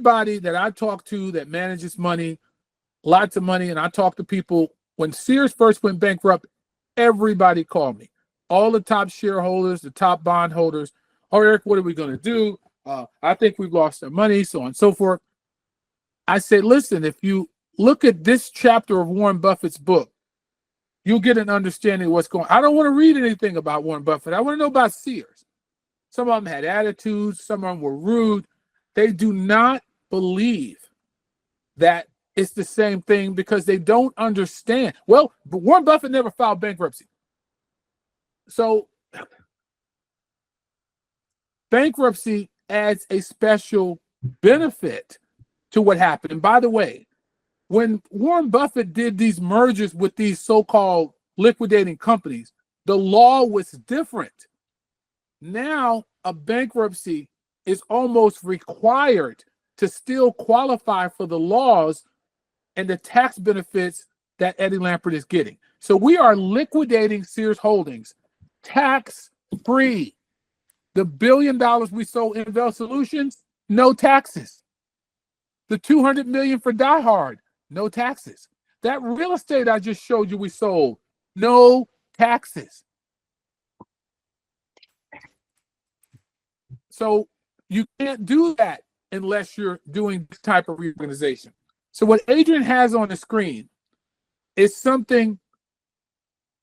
everybody that I talk to that manages money, lots of money, and I talk to people, when Sears first went bankrupt, everybody called me. All the top shareholders, the top bondholders. Oh, Eric, what are we going to do? I think we've lost our money, so on and so forth. I said, listen, if you look at this chapter of Warren Buffett's book, you'll get an understanding of what's going on. I don't want to read anything about Warren Buffett. I want to know about Sears. Some of them had attitudes. Some of them were rude. They do not believe that it's the same thing because they don't understand. Well, but Warren Buffett never filed bankruptcy. So bankruptcy adds a special benefit to what happened. And by the way, when Warren Buffett did these mergers with these so-called liquidating companies, the law was different. Now a bankruptcy is almost required to still qualify for the laws and the tax benefits that Eddie Lampert is getting. So we are liquidating Sears Holdings tax-free. The $1 billion we sold in Invel Solutions, no taxes. The $200 million for Die Hard, no taxes. That real estate I just showed you we sold, no taxes. So you can't do that unless you're doing this type of reorganization. So what Adrian has on the screen is something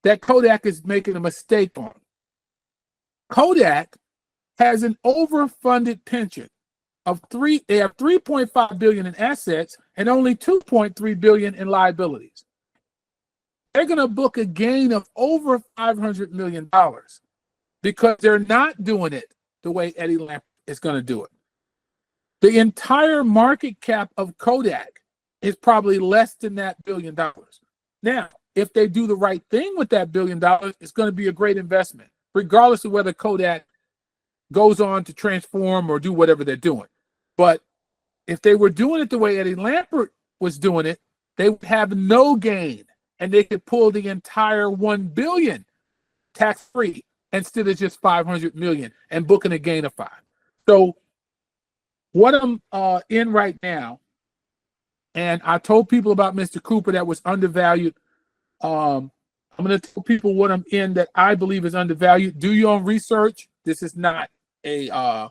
that Kodak is making a mistake on. Kodak has an overfunded pension of they have $3.5 billion in assets and only $2.3 billion in liabilities. They're going to book a gain of over $500 million because they're not doing it the way Eddie Lampert is going to do it. The entire market cap of Kodak is probably less than that $1 billion. Now, if they do the right thing with that $1 billion, it's going to be a great investment, regardless of whether Kodak goes on to transform or do whatever they're doing. But if they were doing it the way Eddie Lampert was doing it, they would have no gain, and they could pull the entire $1 billion tax-free instead of just $500 million and booking a gain of $5. So what I'm in right now, and I told people about Mr. Cooper that was undervalued. I'm going to tell people what I'm in that I believe is undervalued. Do your own research. This is not a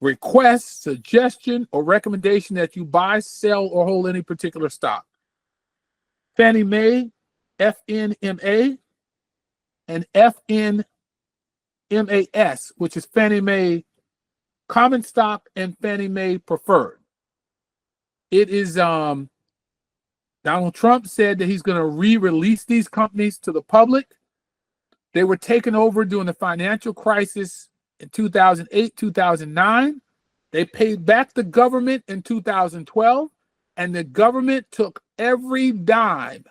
request, suggestion, or recommendation that you buy, sell, or hold any particular stock. Fannie Mae, FNMA, and FNMAS, which is Fannie Mae common stock and Fannie Mae preferred. It is Donald Trump said that he's going to re-release these companies to the public. They were taken over during the financial crisis in 2008, 2009. They paid back the government in 2012, and the government took every dime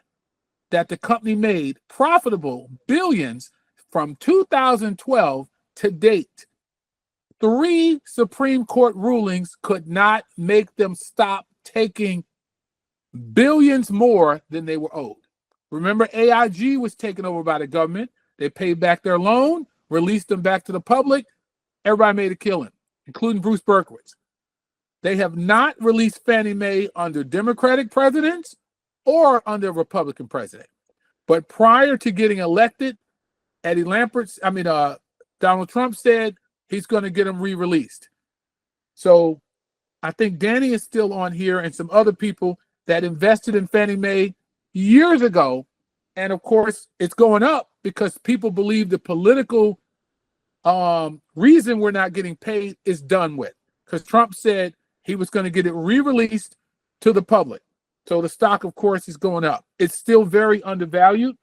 that the company made, profitable billions, from 2012 to date. 3 Supreme Court rulings could not make them stop taking billions more than they were owed. Remember, AIG was taken over by the government. They paid back their loan, released them back to the public. Everybody made a killing, including Bruce Berkowitz. They have not released Fannie Mae under Democratic presidents or under a Republican president. But prior to getting elected, Donald Trump said he's going to get them re-released. So I think Danny is still on here and some other people that invested in Fannie Mae years ago. And of course, it's going up because people believe the political reason we're not getting paid is done with. Because Trump said he was going to get it re-released to the public. So the stock, of course, is going up. It's still very undervalued.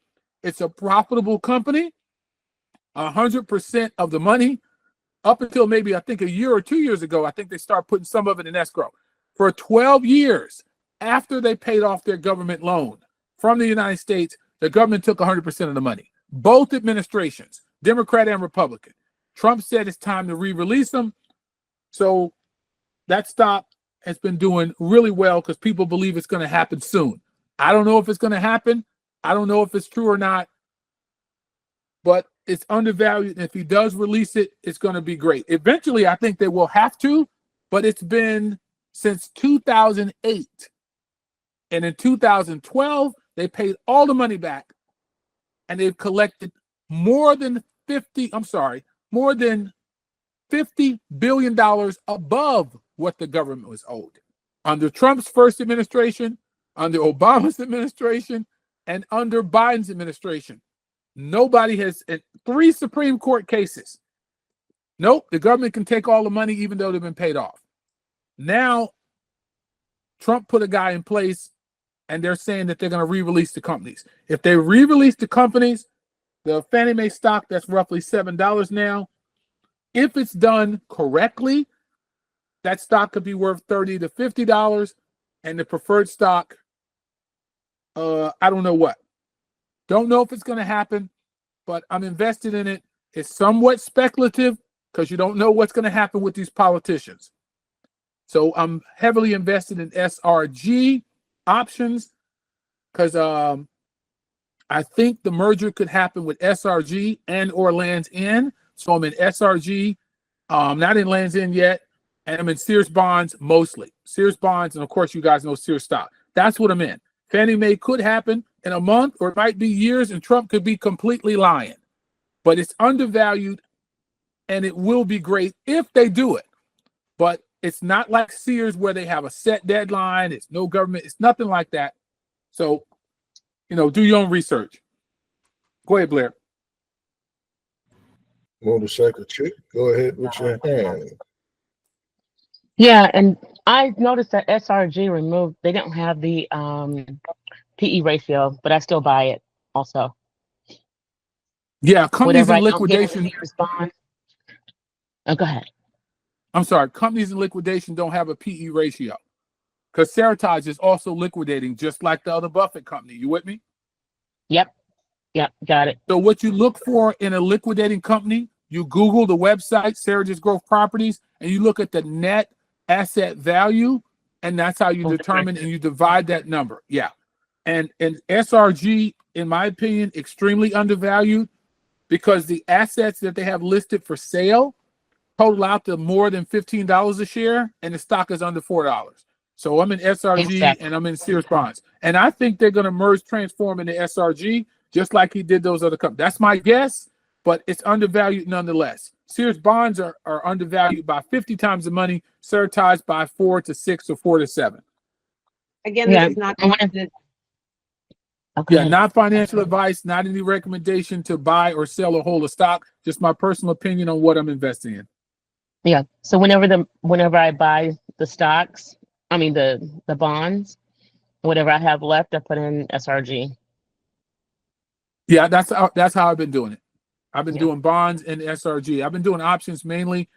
It's a profitable company. 100% of the money, up until maybe I think a year or 2 years ago, I think they start putting some of it in escrow. For 12 years after they paid off their government loan from the United States, the government took 100% of the money. Both administrations, Democrat and Republican. Trump said it's time to re-release them. So that stock has been doing really well because people believe it's going to happen soon. I don't know if it's going to happen. I don't know if it's true or not, but it's undervalued. And if he does release it, it's going to be great. Eventually, I think they will have to, but it's been since 2008. And in 2012, they paid all the money back, and they've collected more than $50 billion above what the government was owed. Under Trump's first administration, under Obama's administration, and under Biden's administration, nobody has, 3 Supreme Court cases. Nope, the government can take all the money even though they've been paid off. Now, Trump put a guy in place, and they're saying that they're going to re-release the companies. If they re-release the companies, the Fannie Mae stock, that's roughly $7 now. If it's done correctly, that stock could be worth $30 to $50, and the preferred stock, I don't know what. Don't know if it's going to happen, but I'm invested in it. It's somewhat speculative because you don't know what's going to happen with these politicians. So I'm heavily invested in SRG options because I think the merger could happen with SRG and or Lands End. So I'm in SRG, not in Lands End yet, and I'm in Sears bonds mostly. Sears bonds, and of course you guys know Sears stock. That's what I'm in. Fannie Mae could happen in a month, or it might be years, and Trump could be completely lying. But it's undervalued, and it will be great if they do it. But it's not like Sears where they have a set deadline. It's no government. It's nothing like that. So, do your own research. Go ahead, Blair. Motorcycle chick, go ahead with your hand. Yeah, and I noticed that SRG removed, they don't have the PE ratio, but I still buy it also. Yeah, companies Whatever in I don't get liquidation. in Sears bond. Oh, go ahead. I'm sorry, companies in liquidation don't have a PE ratio because Seritage is also liquidating just like the other Buffett company. You with me? Yep, got it. So what you look for in a liquidating company, you Google the website, Seritage Growth Properties, and you look at the net asset value, and that's how you determine and you divide that number. Yeah. And SRG, in my opinion, extremely undervalued because the assets that they have listed for sale total out to more than $15 a share, and the stock is under $4. So I'm in SRG and I'm in Sears bonds. And I think they're going to merge, transform into SRG, just like he did those other companies. That's my guess, but it's undervalued nonetheless. Sears bonds are undervalued by 50 times the money, Seritage by 4 to 6 or 4 to 7. Again, this is not. Yeah, not financial advice, not any recommendation to buy or sell or hold a stock, just my personal opinion on what I'm investing in. Yeah. So whenever I buy the stocks, I mean the bonds, whatever I have left, I put in SRG. Yeah, that's how I've been doing it. I've been doing bonds and SRG. I've been doing options mainly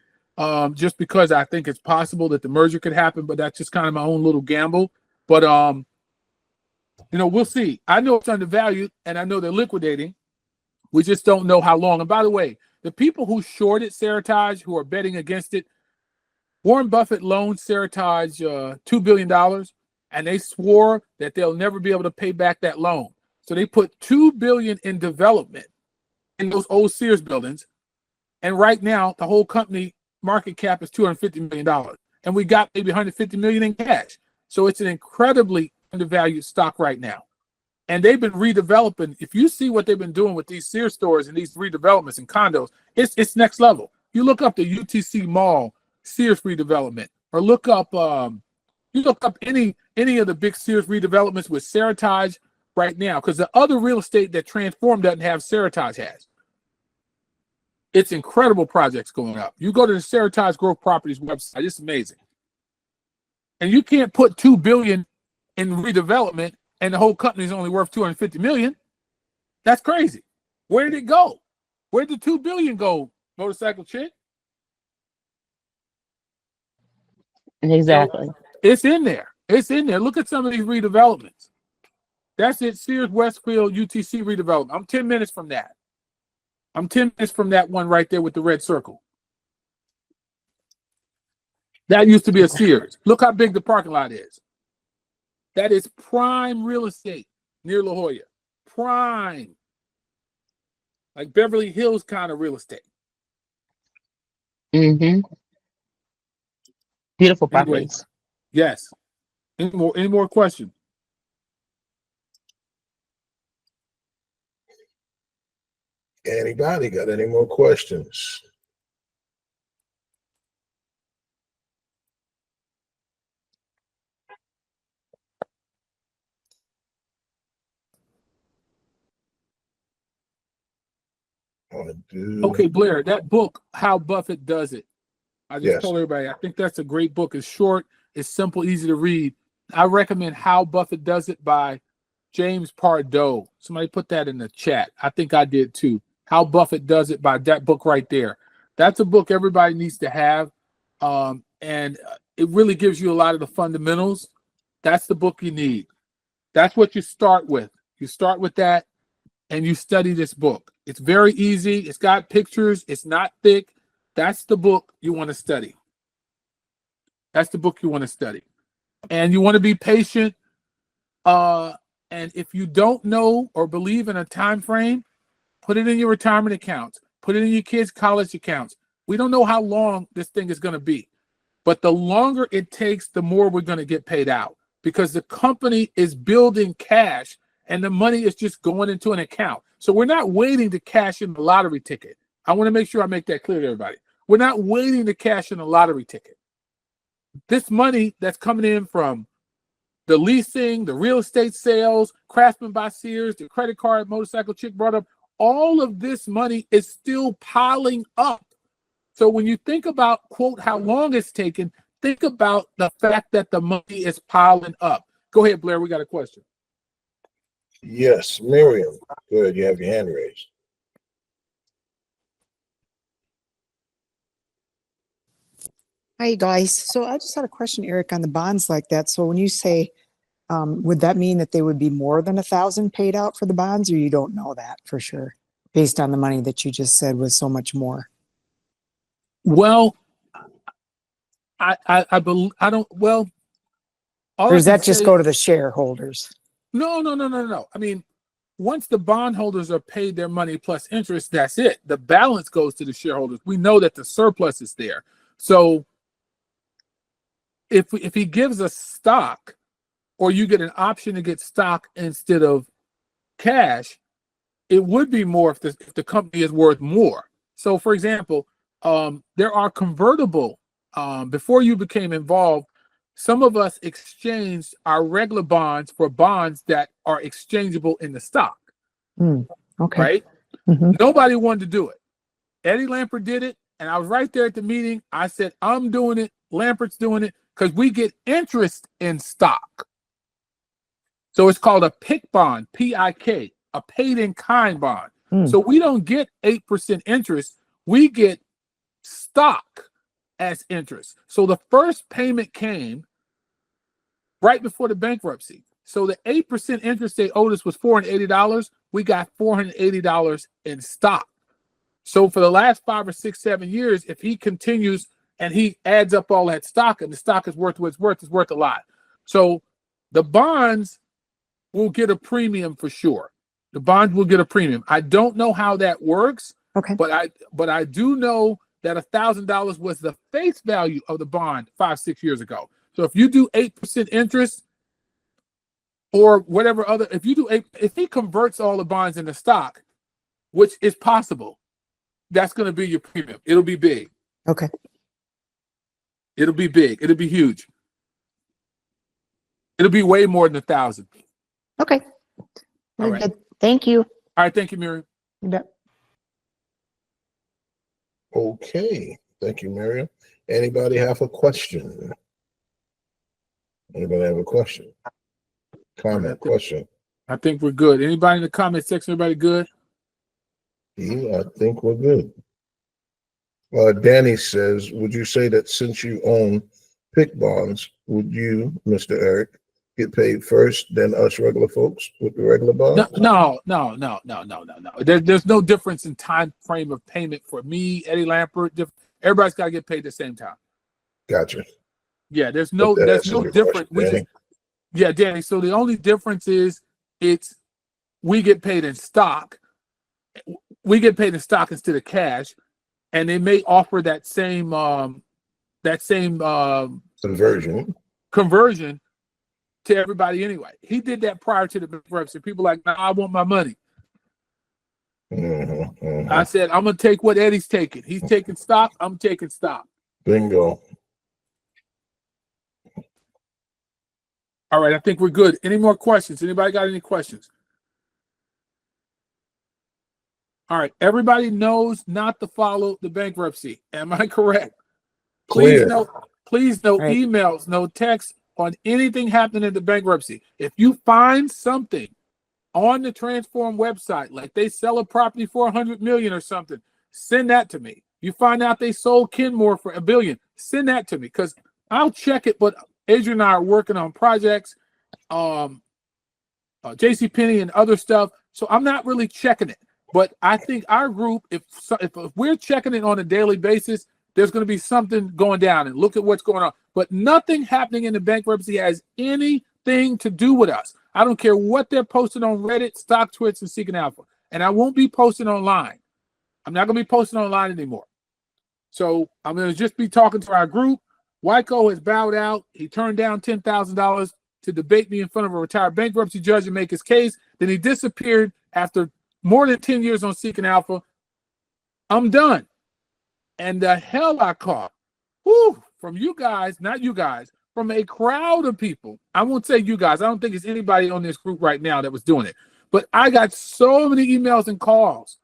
just because I think it's possible that the merger could happen, but that's just kind of my own little gamble. But we'll see. I know it's undervalued and I know they're liquidating. We just don't know how long. And by the way, the people who shorted Seritage, who are betting against it, Warren Buffett loaned Seritage $2 billion, and they swore that they'll never be able to pay back that loan. So they put $2 billion in development in those old Sears buildings, and right now the whole company market cap is $250 million, and we got maybe $150 million in cash. So it's an incredibly undervalued stock right now. And they've been redeveloping. If you see what they've been doing with these Sears stores and these redevelopments and condos, it's next level. You look up the UTC Mall Sears redevelopment, or look up any of the big Sears redevelopments with Seritage right now, because the other real estate that transformed doesn't have, Seritage has. It's incredible projects going up. You go to the Seritage Growth Properties website, it's amazing. And you can't put $2 billion in redevelopment and the whole company is only worth $250 million. That's crazy. Where did it go? Where did the $2 billion go, motorcycle chick? Exactly. So it's in there. It's in there. Look at some of these redevelopments. That's it. Sears Westfield UTC redevelopment. I'm 10 minutes from that. I'm 10 minutes from that one right there with the red circle. That used to be a Sears. Look how big the parking lot is. That is prime real estate near La Jolla. Prime. Like Beverly Hills kind of real estate. Mm-hmm. Beautiful properties. Anyway, Yes. Any more questions? Anybody got any more questions? I do. Okay, Blair, that book, How Buffett Does It. I just Yes. told everybody, I think that's a great book. It's short, it's simple, easy to read. I recommend How Buffett Does It by James Pardoe. Somebody put that in the chat. I think I did too. How Buffett Does It by that book right there. That's a book everybody needs to have. And it really gives you a lot of the fundamentals. That's the book you need. That's what you start with. You start with that and you study this book. It's very easy. It's got pictures. It's not thick. That's the book you want to study. That's the book you want to study. And you want to be patient. And if you don't know or believe in a time frame, put it in your retirement accounts. Put it in your kids' college accounts. We don't know how long this thing is going to be. But the longer it takes, the more we're going to get paid out. Because the company is building cash and the money is just going into an account. So we're not waiting to cash in the lottery ticket. I want to make sure I make that clear to everybody. We're not waiting to cash in a lottery ticket. This money that's coming in from the leasing, the real estate sales, Craftsman by Sears, the credit card, motorcycle chick brought up, all of this money is still piling up. So when you think about, quote, how long it's taken, think about the fact that the money is piling up. Go ahead, Blair. We got a question. Yes, Miriam. Go ahead. You have your hand raised. Hi, guys. So I just had a question, Eric, on the bonds like that. So when you say, would that mean that they would be more than 1,000 paid out for the bonds, or you don't know that for sure, based on the money that you just said was so much more? Well, I believe I don't. Well, all Or does I can that just say- go to the shareholders? No. I mean, once the bondholders are paid their money plus interest, that's it. The balance goes to the shareholders. We know that the surplus is there. So if he gives us stock, or you get an option to get stock instead of cash, it would be more if the company is worth more. So, for example, there are convertible. Before you became involved, some of us exchanged our regular bonds for bonds that are exchangeable in the stock. Okay. Right? Mhm. Nobody wanted to do it. Eddie Lampert did it, and I was right there at the meeting. I said, I'm doing it. Lampert's doing it because we get interest in stock. So it's called a PIK bond, P-I-K, a paid-in-kind bond. So we don't get 8% interest. We get stock as interest. So the first payment came right before the bankruptcy. So the 8% interest they owed us was $480. We got $480 in stock. So for the last 5 or 6, 7 years, if he continues and he adds up all that stock and the stock is worth what it's worth a lot. So the bonds will get a premium for sure. The bonds will get a premium. I don't know how that works. Okay. But I do know that $1,000 was the face value of the bond 5, 6 years ago. So if you do 8% interest or whatever other, if he converts all the bonds into stock, which is possible, that's going to be your premium. It'll be big. Okay. It'll be big. It'll be huge. It'll be way more than 1,000. Okay. All Very right. good. Thank you. All right. Thank you, Miriam. You bet. Okay. Thank you, Miriam. Anybody have a question? Anybody have a question? Comment, question? I think we're good. Anybody in the comment section? Everybody good? Yeah, I think we're good. Danny says, would you say that since you own PIK bonds, would you, Mr. Eric, get paid first, then us regular folks with the regular bonds? No. There's no difference in time frame of payment for me, Eddie Lampert. Everybody's got to get paid at the same time. Gotcha. Yeah, there's no difference. Yeah, Danny. So the only difference is we get paid in stock. We get paid in stock instead of cash, and they may offer that same Conversion. conversion to everybody anyway. He did that prior to the bankruptcy. People like, nah, I want my money. I said, I'm going to take what Eddie's taking. He's taking stock. I'm taking stock. Bingo. All right, I think we're good. Any more questions? Anybody got any questions? All right, everybody knows not to follow the bankruptcy. Am I correct? Clear. Please no Right. emails, no texts on anything happening in the bankruptcy. If you find something on the Transform website, like they sell a property for $100 million or something, send that to me. You find out they sold Kenmore for $1 billion, send that to me because I'll check it. But Adrian and I are working on projects, JCPenney and other stuff, so I'm not really checking it. But I think our group, if we're checking it on a daily basis, there's going to be something going down, and look at what's going on. But nothing happening in the bankruptcy has anything to do with us. I don't care what they're posting on Reddit, Stock Twits, and Seeking Alpha. And I won't be posting online. I'm not going to be posting online anymore. So I'm going to just be talking to our group. Wyco has bowed out. He turned down $10,000 to debate me in front of a retired bankruptcy judge and make his case. Then he disappeared after more than 10 years on Seeking Alpha. I'm done. And the hell I caught, from you guys, not you guys, from a crowd of people. I won't say you guys. I don't think it's anybody on this group right now that was doing it. But I got so many emails and calls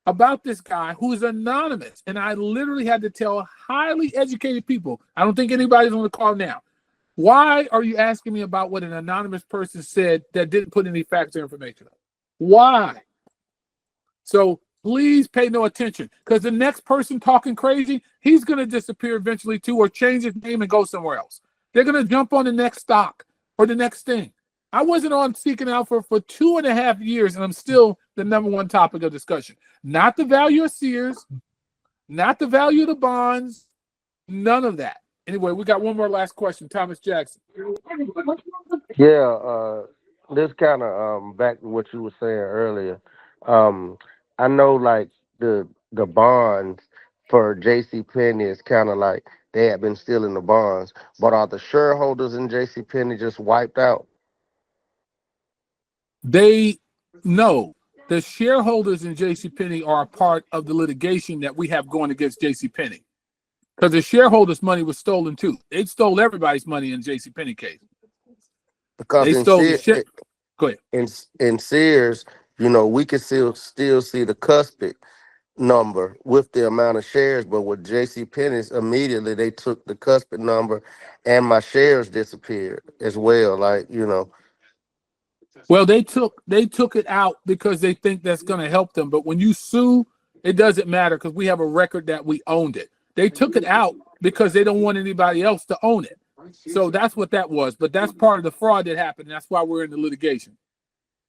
about this guy who is anonymous. And I literally had to tell highly educated people, I don't think anybody's on the call now, why are you asking me about what an anonymous person said that didn't put any facts or information up? Why? So please pay no attention, because the next person talking crazy, he's going to disappear eventually too, or change his name and go somewhere else. They're going to jump on the next stock or the next thing. I wasn't on Seeking Alpha for 2.5 years, and I'm still the #1 topic of discussion. Not the value of Sears, not the value of the bonds, none of that. Anyway, we got one more last question. Thomas Jackson. Yeah, this kind of back to what you were saying earlier. I know like the bonds for JCPenney is kind of like they have been stealing the bonds, but are the shareholders in JCPenney just wiped out? No, the shareholders in JCPenney are a part of the litigation that we have going against JCPenney, because the shareholders' money was stolen too. They stole everybody's money in JCPenney case. Because They stole the shit. Go ahead. In Sears, you know, we can still see the cuspid number with the amount of shares, but with JCPenney's, immediately they took the cuspid number and my shares disappeared as well. Like, you know. Well, they took it out because they think that's going to help them. But when you sue, it doesn't matter because we have a record that we owned it. They took it out because they don't want anybody else to own it. So that's what that was. But that's part of the fraud that happened. And that's why we're in the litigation.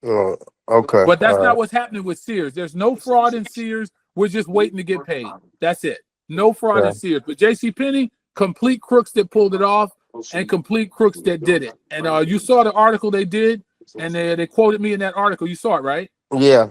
Oh, okay. But that's not what's happening with Sears. There's no fraud in Sears. We're just waiting to get paid. That's it. No fraud in Sears. But JCPenney, complete crooks that pulled it off and complete crooks that did it. And you saw the article they did, and they quoted me in that article. You saw it, right? Yeah.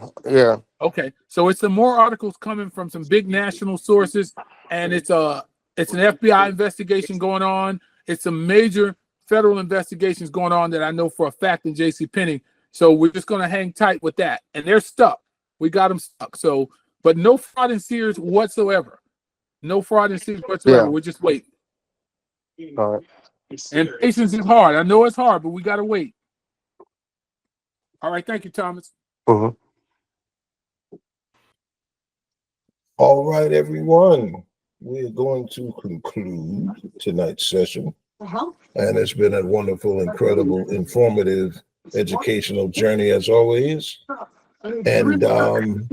Okay. So it's some more articles coming from some big national sources, and it's an FBI investigation going on. It's some major federal investigations going on that I know for a fact in JCPenney. So we're just going to hang tight with that. And they're stuck. We got them stuck. So, but no fraud in Sears whatsoever. No fraud in Sears whatsoever. Yeah. We're just waiting. All right. And patience is hard. I know it's hard, but we got to wait. All right. Thank you, Thomas. Mm-hmm. All right, everyone. We're going to conclude tonight's session. And it's been a wonderful, incredible, informative, educational journey as always. And if we can,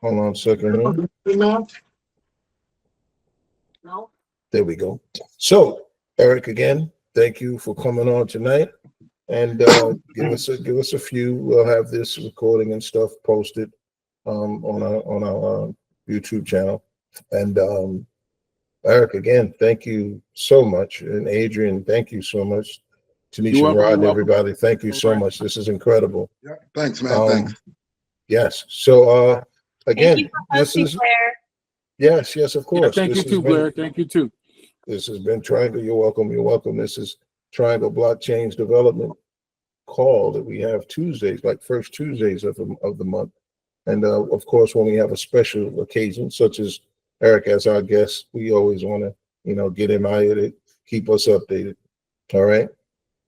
hold on a second here. There we go. So, Eric, again, thank you for coming on tonight. And give us a few. We'll have this recording and stuff posted on our YouTube channel. And Eric, again, thank you so much. And Adrian, thank you so much. Tanisha, Rod, and everybody, thank you so much. This is incredible. Yeah, thanks, man. Thanks. Yes. So again, Thank you for hosting, Claire. yes, of course. Yeah, thank you too, Blair. Thank you too. This has been Triangle. You're welcome. You're welcome. This is Triangle Blockchain's development call that we have Tuesdays, like first Tuesdays of the month. And of course, when we have a special occasion, such as Eric as our guest, we always want to, get him out here, keep us updated. All right.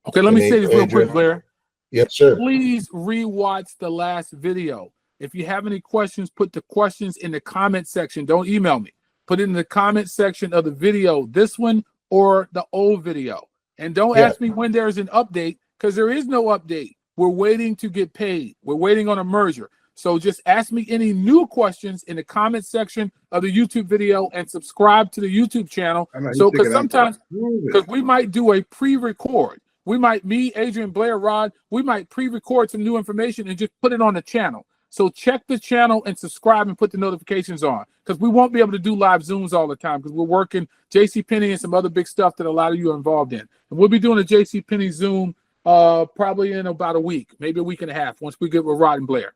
Okay, let me And say this real Adrian? quick, Blair. Yes, sir. Please rewatch the last video. If you have any questions, put the questions in the comment section. Don't email me. Put it in the comment section of the video, this one or the old video. And don't ask me when there's an update, because there is no update. We're waiting to get paid. We're waiting on a merger. So just ask me any new questions in the comment section of the YouTube video and subscribe to the YouTube channel. So because sometimes, because we might do a pre-record. We might, me, Adrian, Blair, Rod, we might pre-record some new information and just put it on the channel. So check the channel and subscribe and put the notifications on, because we won't be able to do live Zooms all the time because we're working JCPenney and some other big stuff that a lot of you are involved in. And we'll be doing a JCPenney Zoom probably in about a week, maybe a week and a half, once we get with Rod and Blair.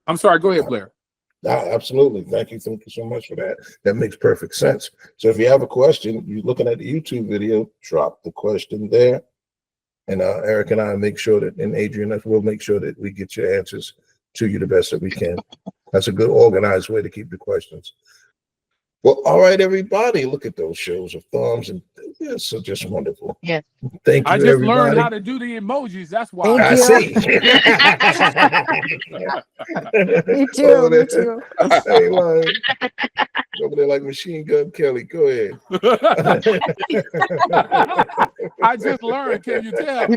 I'm sorry, go ahead, Blair. Absolutely. Thank you so much for that. That makes perfect sense. So if you have a question, you're looking at the YouTube video, drop the question there. And Eric and I make sure that, and Adrian, we'll make sure that we get your answers to you the best that we can. That's a good organized way to keep the questions. Well, all right, everybody, look at those shows of thumbs, and it's so just wonderful. Yes. Thank you, I just everybody. learned how to do the emojis. That's why. Thank I you. see. Me too. Me too. I ain't lying. Over there like Machine Gun Kelly. Go ahead. I just learned. Can you tell?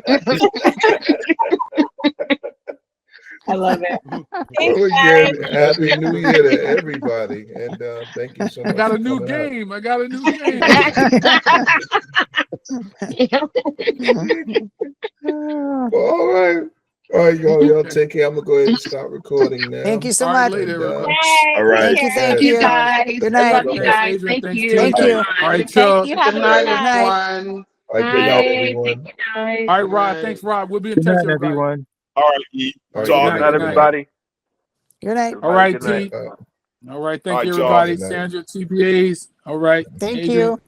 I love it. Well, Thanks, again, guys. Happy New Year to everybody, and thank you so much. I got a for new coming out. game. I got a new game. All right, y'all take care. I'm gonna go ahead and stop recording now. Thank you so All right, much. later, everybody. All right. Thank you. guys. Good night. Love you guys. Adrian, Thank thanks, you. Tim. Thank you. All right, Thank Chuck. you. Have a Good good night, night. everyone. All right, good night, everyone. Night. All right, Rod. Thanks, Rod. We'll be in touch, everybody. All All right, right, good good night, everybody. Good night. All right, Good night. T. All right, thank All you, right, y'all. everybody. Good night. Sandra, TBAs. All right. Thank Adrian. you.